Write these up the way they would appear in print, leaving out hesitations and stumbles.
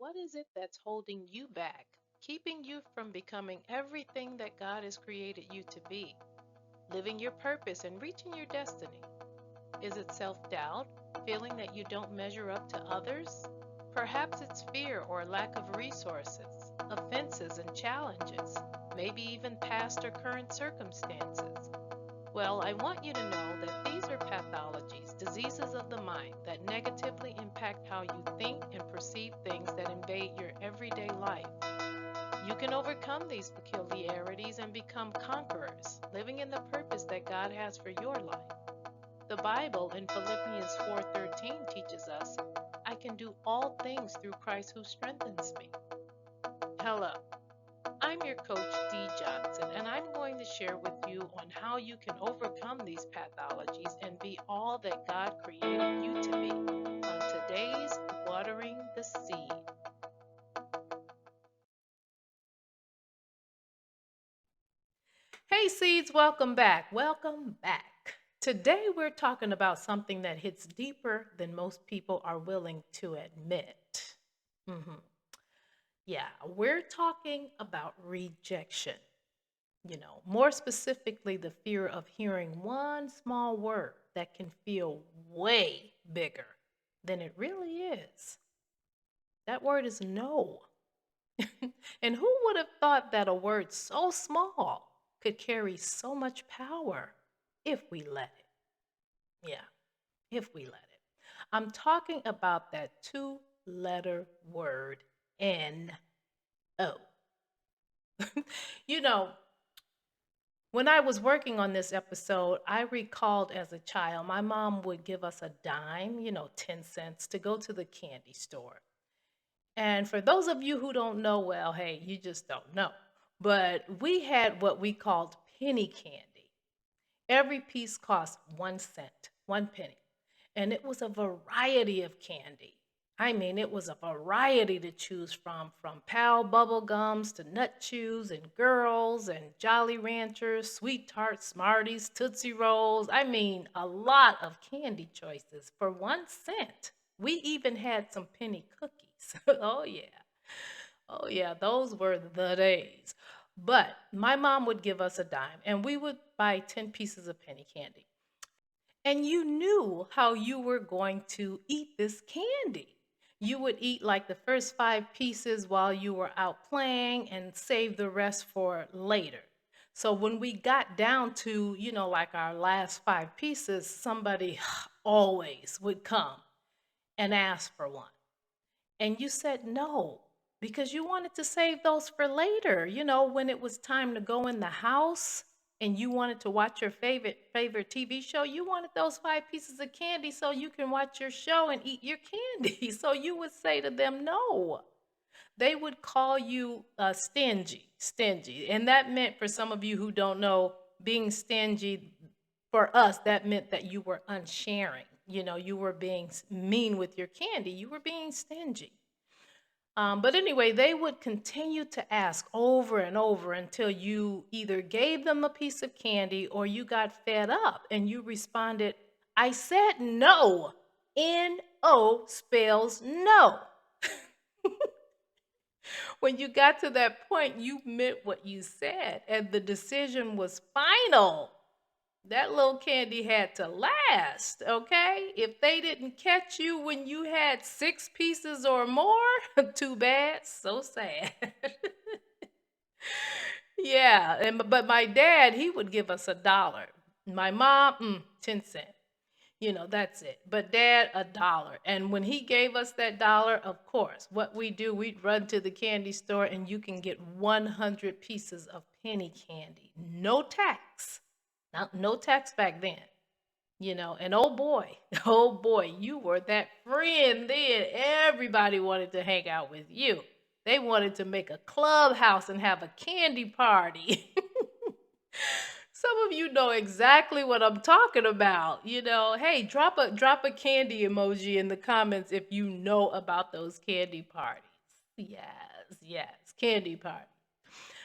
What is it that's holding you back, keeping you from becoming everything that God has created you to be, living your purpose and reaching your destiny? Is it self doubt, feeling that you don't measure up to others? Perhaps it's fear or lack of resources, offenses and challenges, maybe even past or current circumstances. Well, I want you to know that these are pathologies, diseases of the mind that negatively impact how you think and perceive things that invade your everyday life. You can overcome these peculiarities and become conquerors, living in the purpose that God has for your life. The Bible in Philippians 4:13 teaches us, I can do all things through Christ who strengthens me. Hello, I'm your coach Dee Johnson, and I'm going to share with you on how you can overcome these pathologies and be all that God created you to be on today's Watering the Seed. Hey seeds, welcome back. Welcome back. Today we're talking about something that hits deeper than most people are willing to admit. Mhm. Yeah, we're talking about rejection. More specifically, the fear of hearing one small word that can feel way bigger than it really is. That word is no. And who would have thought that a word so small could carry so much power if we let it? Yeah, if we let it. I'm talking about that two-letter word, N-O. you know, When I was working on this episode, I recalled as a child, my mom would give us a dime, 10 cents, to go to the candy store. And for those of you who don't know, well, hey, you just don't know. But we had what we called penny candy. Every piece cost 1 cent, 1 penny. And it was a variety of candy. I mean, it was a variety to choose from Pal bubble gums to Nut Chews and Girls and Jolly Ranchers, Sweet Tarts, Smarties, Tootsie Rolls. I mean, a lot of candy choices for 1 cent. We even had some penny cookies. Oh, yeah. Oh, yeah, those were the days. But my mom would give us a dime and we would buy 10 pieces of penny candy. And you knew how you were going to eat this candy. You would eat like the first 5 pieces while you were out playing and save the rest for later. So when we got down to, like our last 5 pieces, somebody always would come and ask for one. And you said no because you wanted to save those for later. When it was time to go in the house and you wanted to watch your favorite TV show, you wanted those 5 pieces of candy so you can watch your show and eat your candy. So you would say to them no. They would call you stingy. And that meant, for some of you who don't know, being stingy, for us, that meant that you were unsharing. You were being mean with your candy. You were being stingy. But anyway, they would continue to ask over and over until you either gave them a piece of candy or you got fed up and you responded, I said no. N-O spells no. When you got to that point, you meant what you said, and the decision was final. That little candy had to last, okay? If they didn't catch you when you had 6 pieces or more, too bad, so sad. Yeah, but my dad, he would give us $1. My mom, 10 cents. That's it. But dad, $1. And when he gave us that dollar, of course, what we do, we'd run to the candy store and you can get 100 pieces of penny candy. No tax. No tax back then. And oh boy, oh boy, you were that friend then. Everybody wanted to hang out with you. They wanted to make a clubhouse and have a candy party. Some of you know exactly what I'm talking about. Hey, drop a candy emoji in the comments if you know about those candy parties. Yes, candy party.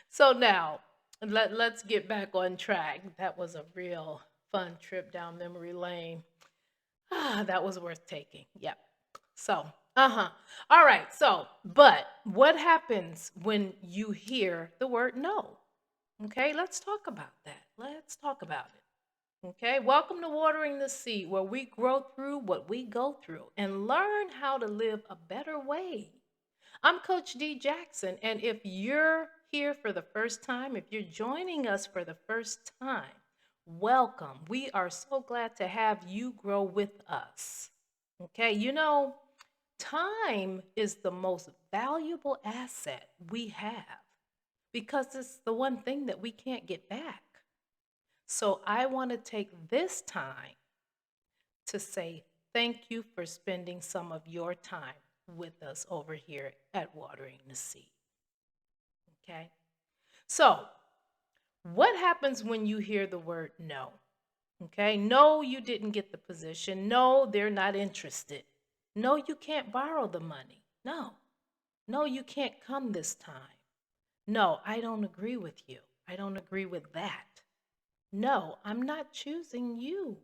So now, let's get back on track. That was a real fun trip down memory lane. That was worth taking. Yep. So, Uh-huh. All right. So, but what happens when you hear the word no? Okay, let's talk about that. Let's talk about it. Okay, welcome to Watering the Seed, where we grow through what we go through and learn how to live a better way. I'm Coach D. Jackson, and if you're here for the first time, if you're joining us for the first time, welcome. We are so glad to have you grow with us. Okay, time is the most valuable asset we have because it's the one thing that we can't get back. So I want to take this time to say thank you for spending some of your time with us over here at Watering the Seed. Okay? So, what happens when you hear the word no? Okay? No, you didn't get the position. No, they're not interested. No, you can't borrow the money. No. No, you can't come this time. No, I don't agree with you. I don't agree with that. No, I'm not choosing you.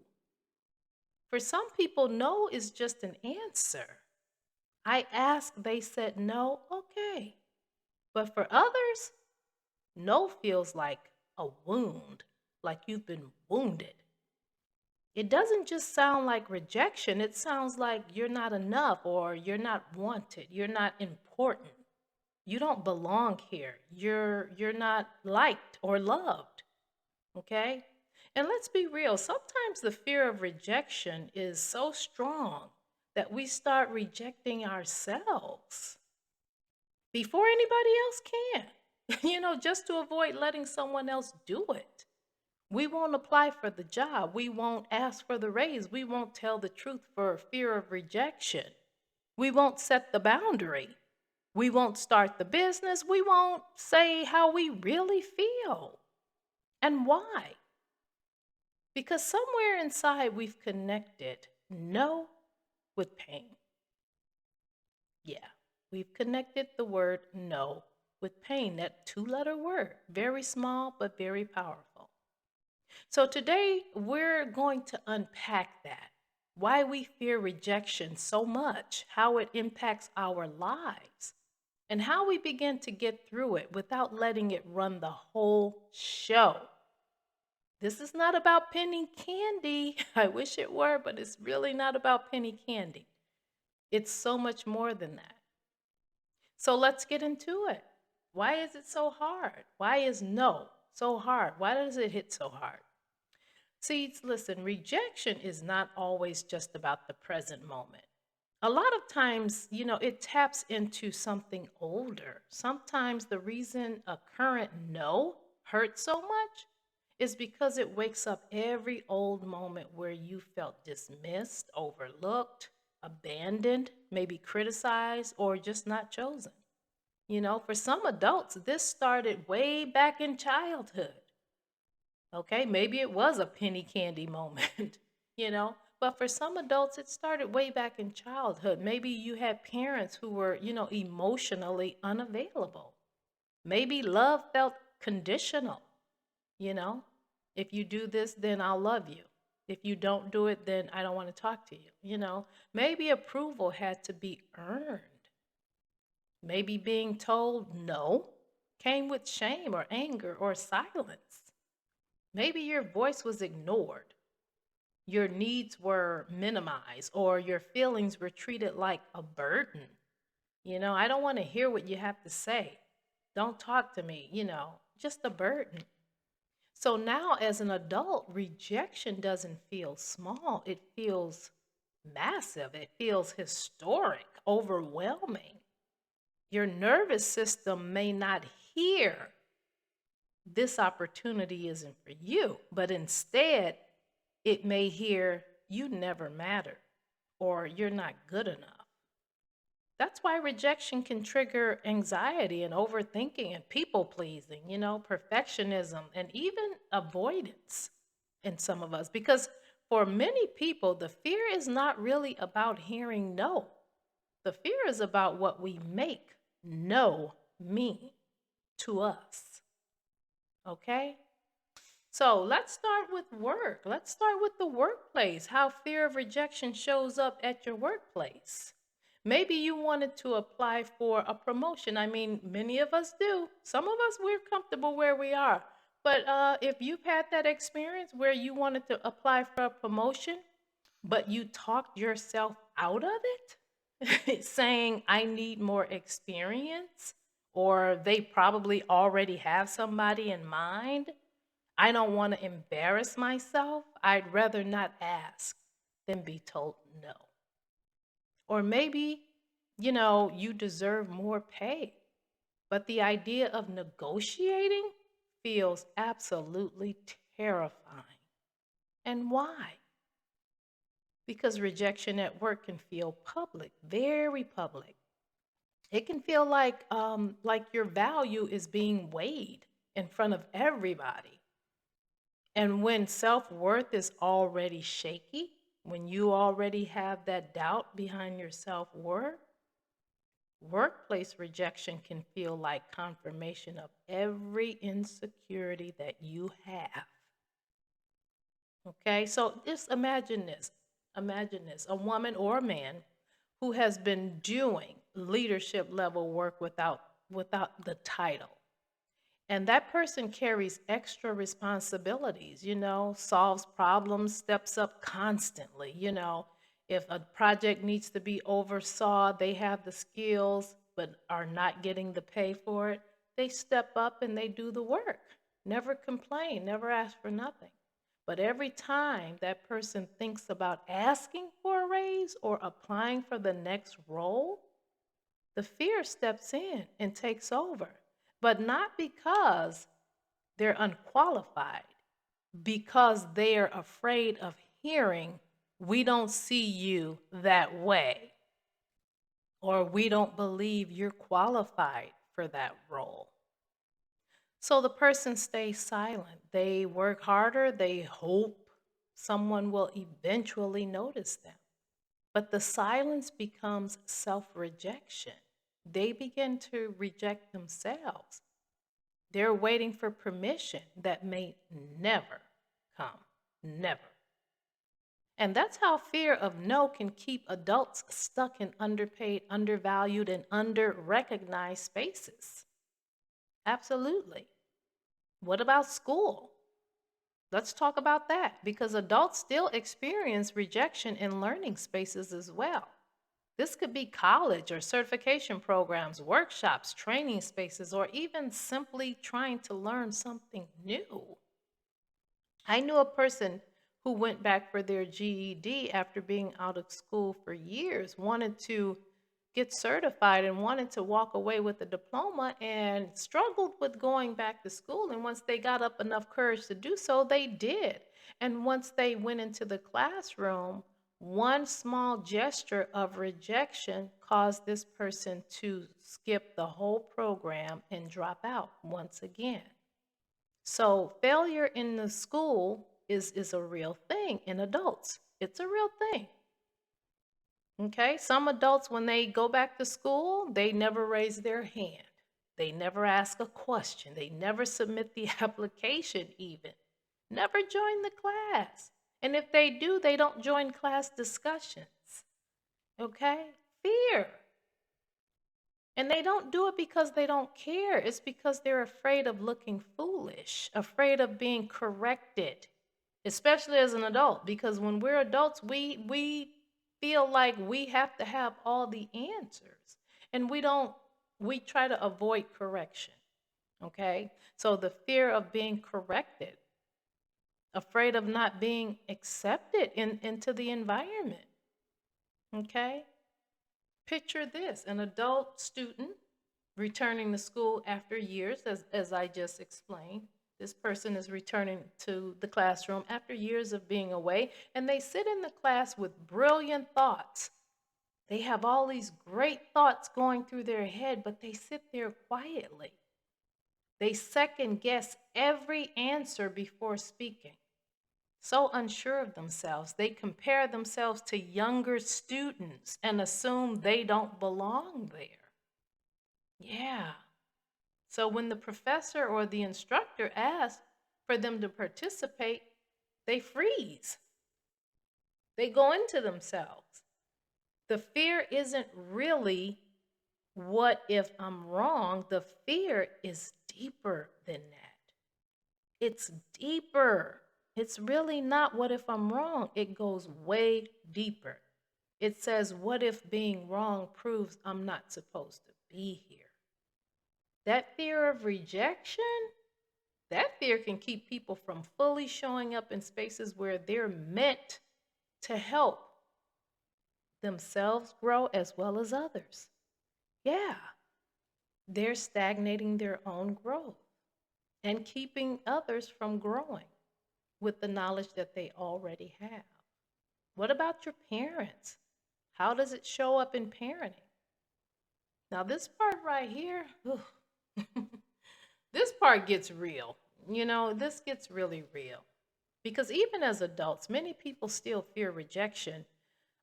For some people, no is just an answer. I asked, they said no, okay. But for others, no feels like a wound, like you've been wounded. It doesn't just sound like rejection, it sounds like you're not enough or you're not wanted, you're not important. You don't belong here. You're not liked or loved. Okay? And let's be real, sometimes the fear of rejection is so strong that we start rejecting ourselves before anybody else can, just to avoid letting someone else do it. We won't apply for the job. We won't ask for the raise. We won't tell the truth for fear of rejection. We won't set the boundary. We won't start the business. We won't say how we really feel. And why? Because somewhere inside we've connected no with pain. Yeah, we've connected the word no with pain, that two-letter word, very small but very powerful. So today we're going to unpack that, why we fear rejection so much, how it impacts our lives, and how we begin to get through it without letting it run the whole show. This is not about penny candy. I wish it were, but it's really not about penny candy. It's so much more than that. So let's get into it. Why is it so hard? Why is no so hard? Why does it hit so hard? See, listen, rejection is not always just about the present moment. A lot of times, it taps into something older. Sometimes the reason a current no hurts so much is because it wakes up every old moment where you felt dismissed, overlooked, abandoned, maybe criticized, or just not chosen. For some adults, this started way back in childhood. Okay, maybe it was a penny candy moment, but for some adults, it started way back in childhood. Maybe you had parents who were, emotionally unavailable. Maybe love felt conditional, you know. If you do this, then I'll love you. If you don't do it, then I don't want to talk to you. Maybe approval had to be earned. Maybe being told no came with shame or anger or silence. Maybe your voice was ignored, your needs were minimized, or your feelings were treated like a burden. I don't want to hear what you have to say. Don't talk to me, just a burden. So now, as an adult, rejection doesn't feel small, it feels massive, it feels historic, overwhelming. Your nervous system may not hear this opportunity isn't for you, but instead, it may hear you never matter or you're not good enough. That's why rejection can trigger anxiety and overthinking and people pleasing, perfectionism and even avoidance in some of us. Because for many people, the fear is not really about hearing no. The fear is about what we make no mean to us. Okay? So let's start with work. Let's start with the workplace, how fear of rejection shows up at your workplace. Maybe you wanted to apply for a promotion. I mean, many of us do. Some of us, we're comfortable where we are. But if you've had that experience where you wanted to apply for a promotion, but you talked yourself out of it, saying, I need more experience, or they probably already have somebody in mind. I don't want to embarrass myself. I'd rather not ask than be told no. Or maybe, you deserve more pay. But the idea of negotiating feels absolutely terrifying. And why? Because rejection at work can feel public, very public. It can feel like your value is being weighed in front of everybody. And when self-worth is already shaky, when you already have that doubt behind your self-worth, workplace rejection can feel like confirmation of every insecurity that you have. Okay, so just imagine this. Imagine this, a woman or a man who has been doing leadership level work without the title. And that person carries extra responsibilities, solves problems, steps up constantly. If a project needs to be oversaw, they have the skills but are not getting the pay for it. They step up and they do the work. Never complain, never ask for nothing. But every time that person thinks about asking for a raise or applying for the next role, the fear steps in and takes over. But not because they're unqualified, because they're afraid of hearing, we don't see you that way, or we don't believe you're qualified for that role. So the person stays silent. They work harder, they hope someone will eventually notice them. But the silence becomes self rejection. They begin to reject themselves. They're waiting for permission that may never come. Never. And that's how fear of no can keep adults stuck in underpaid, undervalued, and under-recognized spaces. Absolutely. What about school? Let's talk about that because adults still experience rejection in learning spaces as well. This could be college or certification programs, workshops, training spaces, or even simply trying to learn something new. I knew a person who went back for their GED after being out of school for years, wanted to get certified and wanted to walk away with a diploma and struggled with going back to school. And once they got up enough courage to do so, they did. And once they went into the classroom, one small gesture of rejection caused this person to skip the whole program and drop out once again. So failure in the school is a real thing in adults. It's a real thing. Okay, some adults, when they go back to school, they never raise their hand. They never ask a question. They never submit the application even. Never join the class. And if they do, they don't join class discussions. Okay? Fear. And they don't do it because they don't care. It's because they're afraid of looking foolish, afraid of being corrected, especially as an adult. Because when we're adults, we feel like we have to have all the answers. And we try to avoid correction. Okay? So the fear of being corrected, afraid of not being accepted into the environment. Okay? Picture this, an adult student returning to school after years, as I just explained. This person is returning to the classroom after years of being away, and they sit in the class with brilliant thoughts. They have all these great thoughts going through their head, but they sit there quietly. They second guess every answer before speaking. So unsure of themselves, they compare themselves to younger students and assume they don't belong there. Yeah. So when the professor or the instructor asks for them to participate, they freeze. They go into themselves. The fear isn't really what if I'm wrong. The fear is deeper than that. It's deeper. It's really not what if I'm wrong. It goes way deeper. It says, what if being wrong proves I'm not supposed to be here? That fear of rejection, that fear can keep people from fully showing up in spaces where they're meant to help themselves grow as well as others. Yeah, they're stagnating their own growth and keeping others from growing with the knowledge that they already have. What about your parents? How does it show up in parenting? Now, this part right here, this part gets real. This gets really real. Because even as adults, many people still fear rejection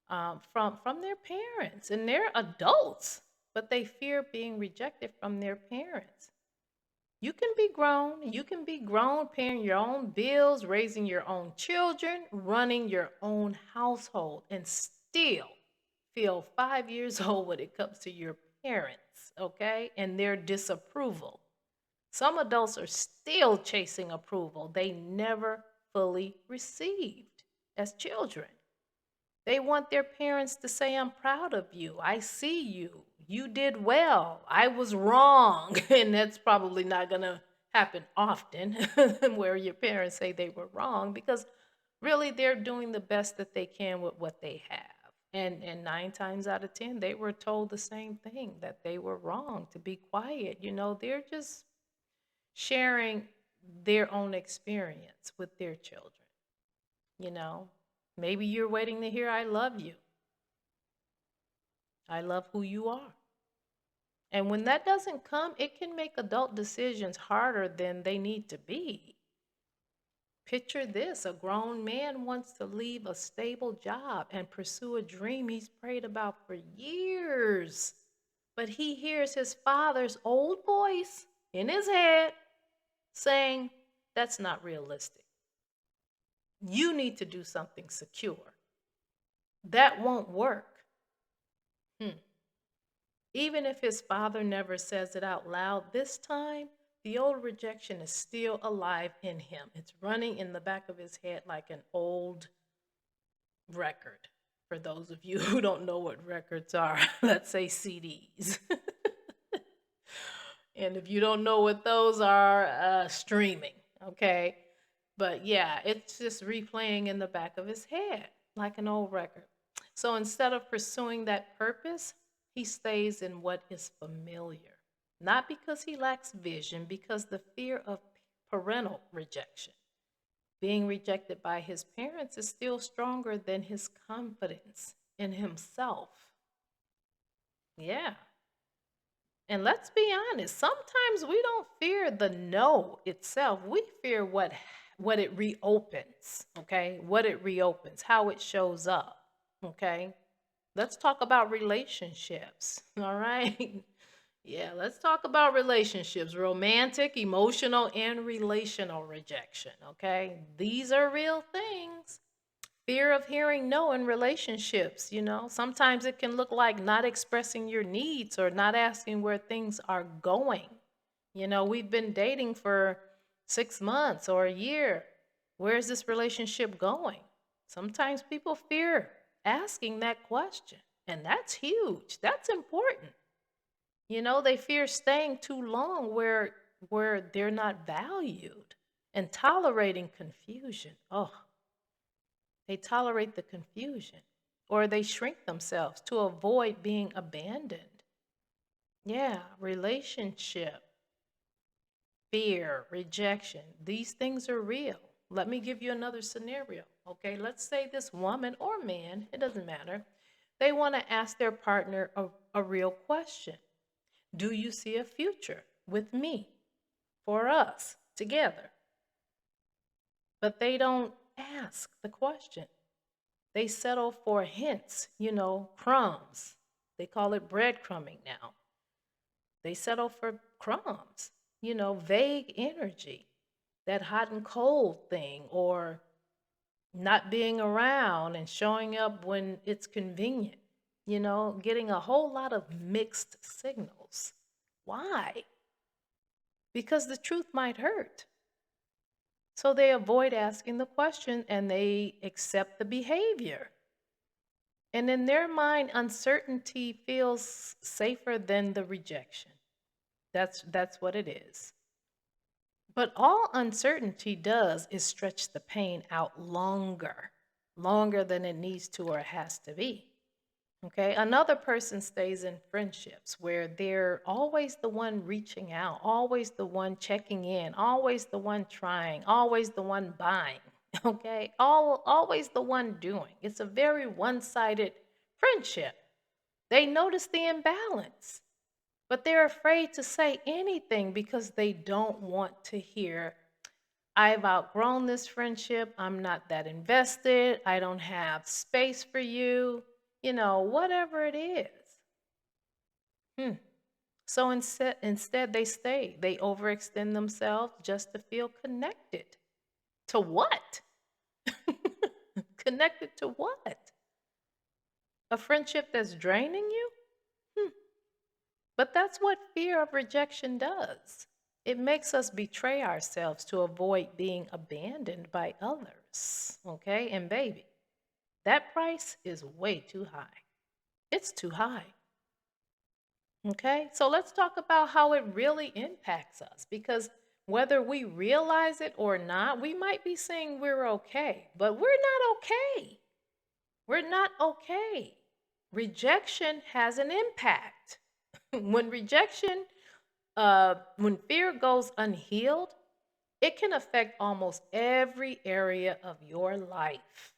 from their parents, and they're adults, but they fear being rejected from their parents. You can be grown, paying your own bills, raising your own children, running your own household, and still feel 5 years old when it comes to your parents, okay, and their disapproval. Some adults are still chasing approval they never fully received as children. They want their parents to say, I'm proud of you. I see you. You did well. I was wrong. And that's probably not going to happen often where your parents say they were wrong, because really they're doing the best that they can with what they have. And 9 times out of 10, they were told the same thing, that they were wrong, to be quiet. They're just sharing their own experience with their children. You know, maybe you're waiting to hear, I love you. I love who you are. And when that doesn't come, it can make adult decisions harder than they need to be. Picture this: a grown man wants to leave a stable job and pursue a dream he's prayed about for years. But he hears his father's old voice in his head saying, that's not realistic. You need to do something secure. That won't work. Even if his father never says it out loud, this time the old rejection is still alive in him. It's running in the back of his head like an old record. For those of you who don't know what records are, let's say CDs. And if you don't know what those are, streaming, okay? But yeah, it's just replaying in the back of his head like an old record. So instead of pursuing that purpose, he stays in what is familiar. Not because he lacks vision, because the fear of parental rejection. Being rejected by his parents is still stronger than his confidence in himself. Yeah. And let's be honest, sometimes we don't fear the no itself. We fear what it reopens, okay? What it reopens, how it shows up, okay? Let's talk about relationships, all right? Yeah, let's talk about relationships, romantic, emotional, and relational rejection, okay? These are real things. Fear of hearing no in relationships, sometimes it can look like not expressing your needs or not asking where things are going. We've been dating for 6 months or a year. Where is this relationship going? Sometimes people fear asking that question, and that's huge. That's important. They fear staying too long where they're not valued, and tolerating confusion. Oh, they tolerate the confusion, or they shrink themselves to avoid being abandoned. Yeah, relationship, fear, rejection, these things are real. Let me give you another scenario. Okay, let's say this woman or man, it doesn't matter, they want to ask their partner a real question. Do you see a future with me, for us, together? But they don't ask the question. They settle for hints, crumbs. They call it breadcrumbing now. They settle for crumbs, vague energy, that hot and cold thing, or not being around and showing up when it's convenient. getting a whole lot of mixed signals. Why? Because the truth might hurt. So they avoid asking the question and they accept the behavior. And in their mind, uncertainty feels safer than the rejection. That's what it is. But all uncertainty does is stretch the pain out longer than it needs to or has to be. Okay, another person stays in friendships where they're always the one reaching out, always the one checking in, always the one trying, always the one buying. Okay, always the one doing. It's a very one-sided friendship. They notice the imbalance, but they're afraid to say anything because they don't want to hear, I've outgrown this friendship. I'm not that invested. I don't have space for you. Whatever it is. Hmm. So instead, they stay. They overextend themselves just to feel connected. To what? Connected to what? A friendship that's draining you? Hmm. But that's what fear of rejection does. It makes us betray ourselves to avoid being abandoned by others. Okay? And baby, that price is way too high. It's too high. Okay? So let's talk about how it really impacts us because whether we realize it or not, we might be saying we're okay, but we're not okay. We're not okay. Rejection has an impact. When fear goes unhealed, it can affect almost every area of your life.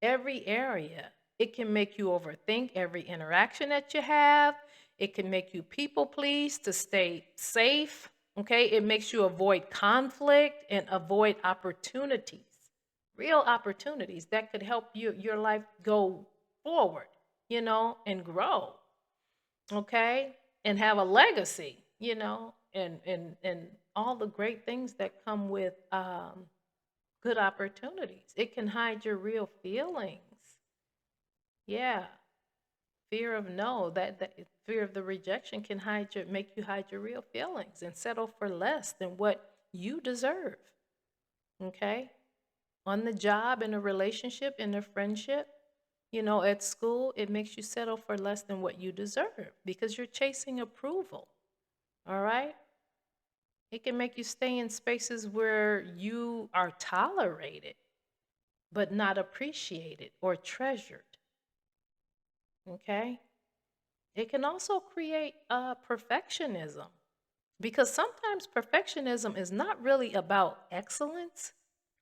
Every area. It can make you overthink every interaction that you have. It can make you people please to stay safe. Okay. It makes you avoid conflict and avoid opportunities, real opportunities that could help your life go forward, and grow. Okay. And have a legacy, and all the great things that come with good opportunities. It can hide your real feelings. Yeah, fear of no, that fear of the rejection can make you hide your real feelings and settle for less than what you deserve. Okay? On the job, in a relationship, in a friendship, at school, it makes you settle for less than what you deserve because you're chasing approval. All right? It can make you stay in spaces where you are tolerated but not appreciated or treasured. Okay? It can also create perfectionism because sometimes perfectionism is not really about excellence.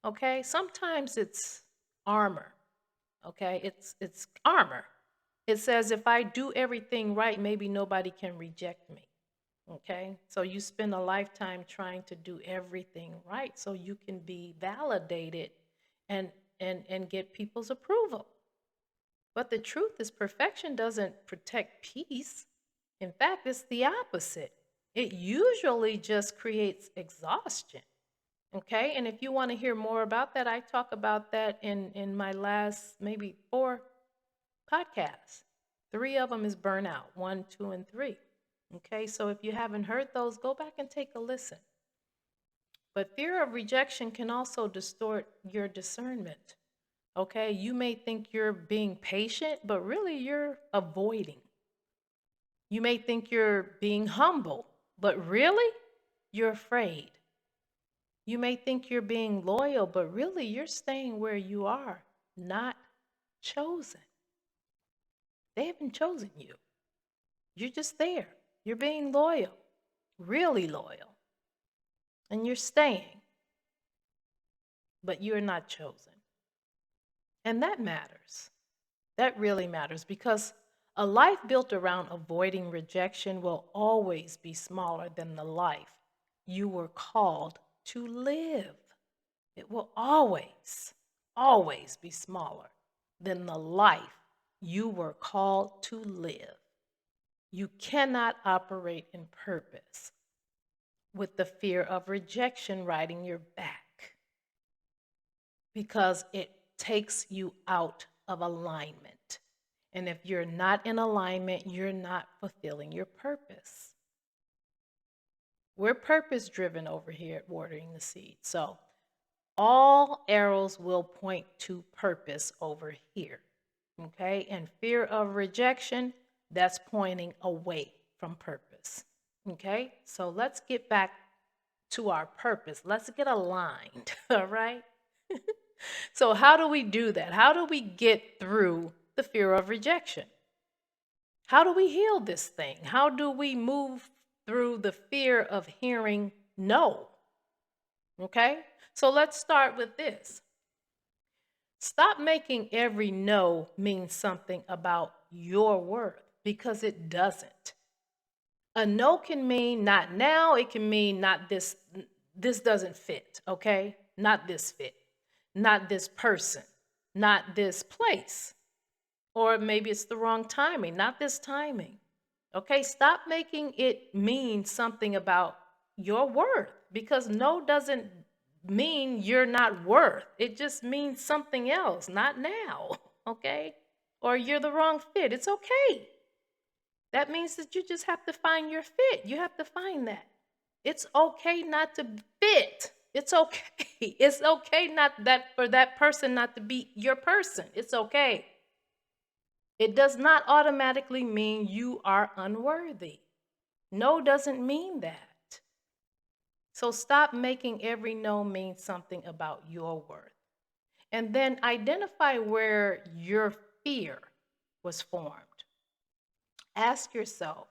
Okay? Sometimes it's armor. Okay? It's armor. It says if I do everything right, maybe nobody can reject me. Okay? So you spend a lifetime trying to do everything right so you can be validated and and get people's approval. But the truth is, perfection doesn't protect peace. In fact, it's the opposite. It usually just creates exhaustion. Okay. And if you want to hear more about that, I talk about that in my last maybe 4 podcasts. 3 of them is burnout, 1, 2, and 3. Okay. So if you haven't heard those, go back and take a listen. But fear of rejection can also distort your discernment. Okay, you may think you're being patient, but really you're avoiding. You may think you're being humble, but really you're afraid. You may think you're being loyal, but really you're staying where you are, not chosen. They haven't chosen you. You're just there. You're being loyal, really loyal, and you're staying, but you're not chosen. And that matters. That really matters because a life built around avoiding rejection will always be smaller than the life you were called to live. It will always be smaller than the life you were called to live. You cannot operate in purpose with the fear of rejection riding your back because it takes you out of alignment. And if you're not in alignment, you're not fulfilling your purpose. We're purpose driven over here at Watering the Seed. So all arrows will point to purpose over here. Okay. And fear of rejection, that's pointing away from purpose. Okay. So let's get back to our purpose. Let's get aligned. All right. So, how do we do that? How do we get through the fear of rejection? How do we heal this thing? How do we move through the fear of hearing no? Okay, so let's start with this. Stop making every no mean something about your worth, because it doesn't. A no can mean not now, it can mean not this, this doesn't fit, okay? Not this fit, not this person, not this place. Or maybe it's the wrong timing, not this timing. Okay, stop making it mean something about your worth, because no doesn't mean you're not worth. It just means something else, not now. Okay? Or you're the wrong fit. It's okay. That means that you just have to find your fit. You have to find that. It's okay not to fit. It's okay. It's okay not that for that person not to be your person. It's okay. It does not automatically mean you are unworthy. No doesn't mean that. So stop making every no mean something about your worth. And then identify where your fear was formed. Ask yourself,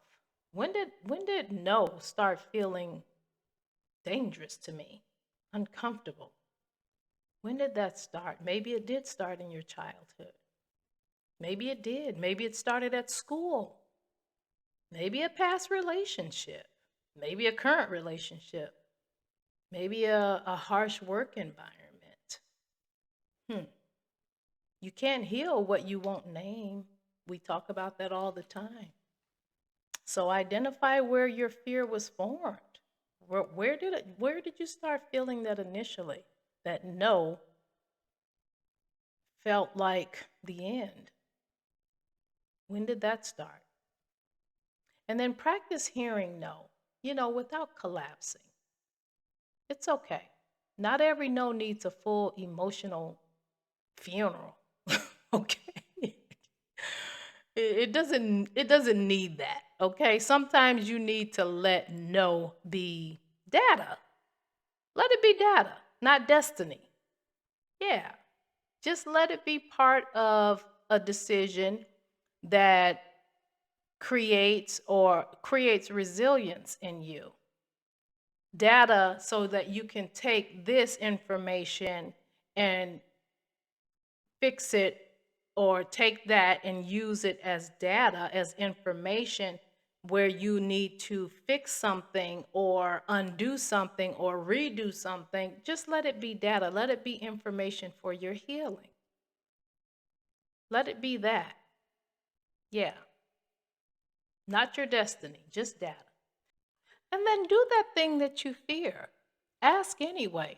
when did no start feeling dangerous to me, uncomfortable? When did that start? Maybe it did start in your childhood. Maybe it did. Maybe it started at school. Maybe a past relationship. Maybe a current relationship. Maybe a harsh work environment. You can't heal what you won't name. We talk about that all the time. So identify where your fear was formed. Where did you start feeling that initially? That no felt like the end. When did that start? And then practice hearing no, without collapsing. It's okay. Not every no needs a full emotional funeral. Okay. It doesn't need that. Okay. Sometimes you need to let no be data. Let it be data, not destiny. Yeah. Just let it be part of a decision that creates resilience in you. Data so that you can take this information and fix it, or take that and use it as data, as information where you need to fix something or undo something or redo something. Just let it be data. Let it be information for your healing. Let it be that. Yeah. Not your destiny, just data. And then do that thing that you fear. Ask anyway.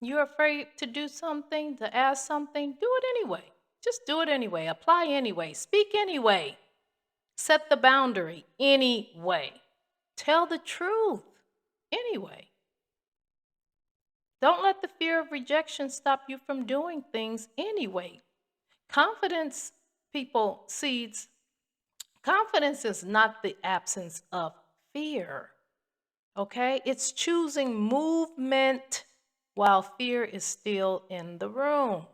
You're afraid to do something, to ask something, do it anyway. Just do it anyway. Apply anyway. Speak anyway. Set the boundary anyway. Tell the truth anyway. Don't let the fear of rejection stop you from doing things anyway. Confidence, seeds, confidence is not the absence of fear. Okay? It's choosing movement while fear is still in the room.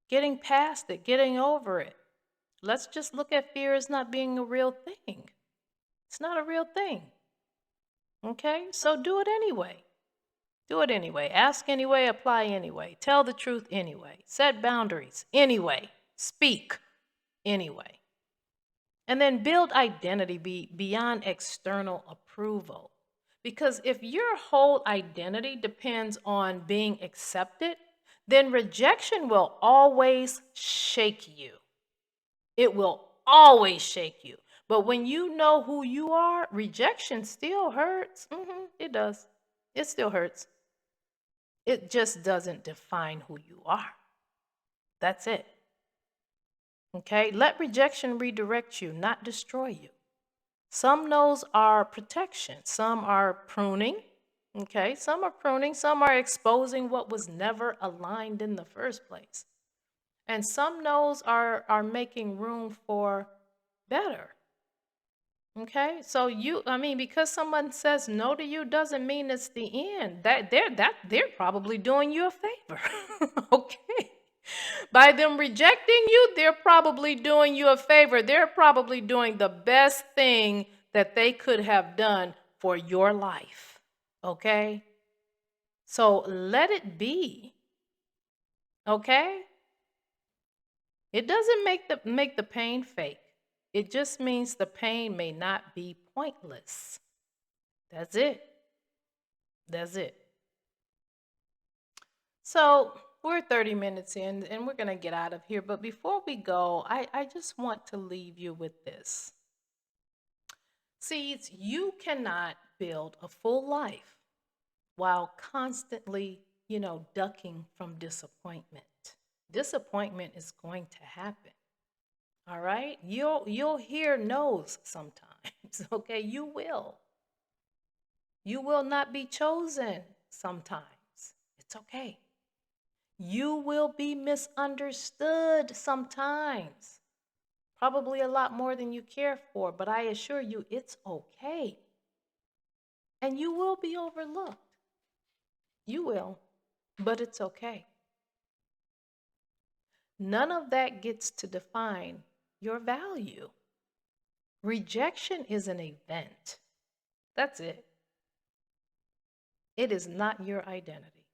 Getting past it, getting over it. Let's just look at fear as not being a real thing. It's not a real thing. Okay? So do it anyway. Do it anyway. Ask anyway, apply anyway. Tell the truth anyway. Set boundaries anyway. Speak anyway. And then build identity beyond external approval. Because if your whole identity depends on being accepted, then rejection will always shake you. It will always shake you. But when you know who you are, rejection still hurts. It does. It still hurts. It just doesn't define who you are. That's it. Okay? Let rejection redirect you, not destroy you. Some no's are protection, some are pruning. Okay? Some are pruning, some are exposing what was never aligned in the first place. And some no's are making room for better. Okay, so because someone says no to you doesn't mean it's the end. They're probably doing you a favor. Okay, by them rejecting you, they're probably doing you a favor. They're probably doing the best thing that they could have done for your life. Okay, so let it be. Okay, it doesn't make the pain fake. It just means the pain may not be pointless. That's it. That's it. So we're 30 minutes in and we're going to get out of here. But before we go, I just want to leave you with this. Seeds, you cannot build a full life while constantly, ducking from disappointment. Disappointment is going to happen. All right? You'll hear no's sometimes. Okay? You will. You will not be chosen sometimes. It's okay. You will be misunderstood sometimes. Probably a lot more than you care for, but I assure you it's okay. And you will be overlooked. You will, but it's okay. None of that gets to define your value. Rejection is an event. That's it. It is not your identity.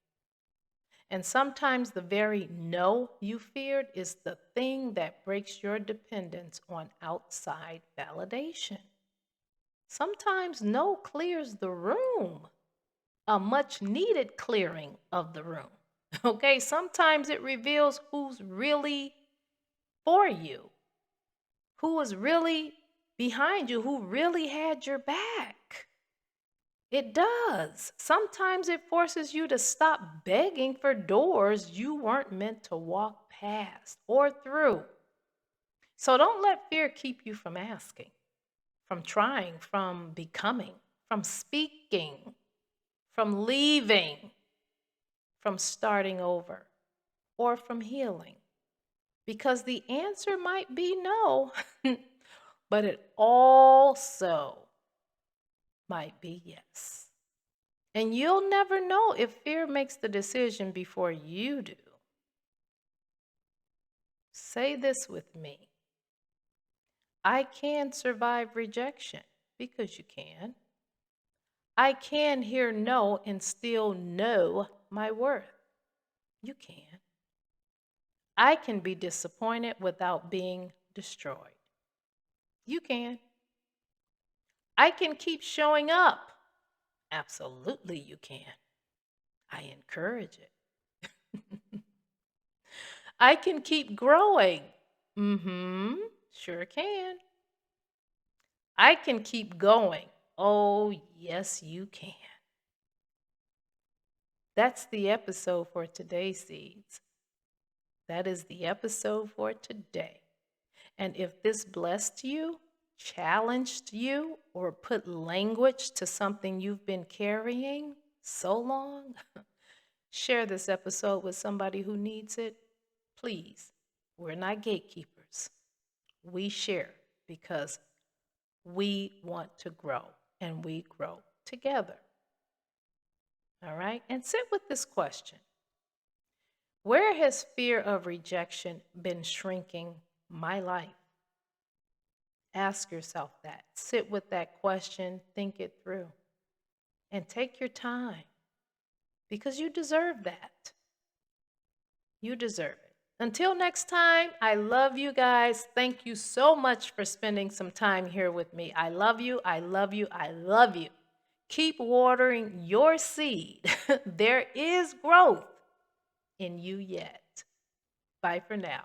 And sometimes the very no you feared is the thing that breaks your dependence on outside validation. Sometimes no clears the room, a much needed clearing of the room. Okay, sometimes it reveals who's really for you, who was really behind you, who really had your back. It does. Sometimes it forces you to stop begging for doors you weren't meant to walk past or through. So don't let fear keep you from asking, from trying, from becoming, from speaking, from leaving, from starting over, or from healing. Because the answer might be no, but it also might be yes. And you'll never know if fear makes the decision before you do. Say this with me. I can survive rejection, because you can. I can hear no and still know my worth. You can. I can be disappointed without being destroyed. You can. I can keep showing up. Absolutely, you can. I encourage it. I can keep growing. Sure can. I can keep going. Oh, yes, you can. That's the episode for today, Seeds. That is the episode for today. And if this blessed you, challenged you, or put language to something you've been carrying so long, share this episode with somebody who needs it. Please, we're not gatekeepers. We share because we want to grow and we grow together. All right? And sit with this question. Where has fear of rejection been shrinking my life? Ask yourself that. Sit with that question, think it through, and take your time because you deserve that. You deserve it. Until next time, I love you guys. Thank you so much for spending some time here with me. I love you. I love you. I love you. Keep watering your seed. There is growth in you yet. Bye for now.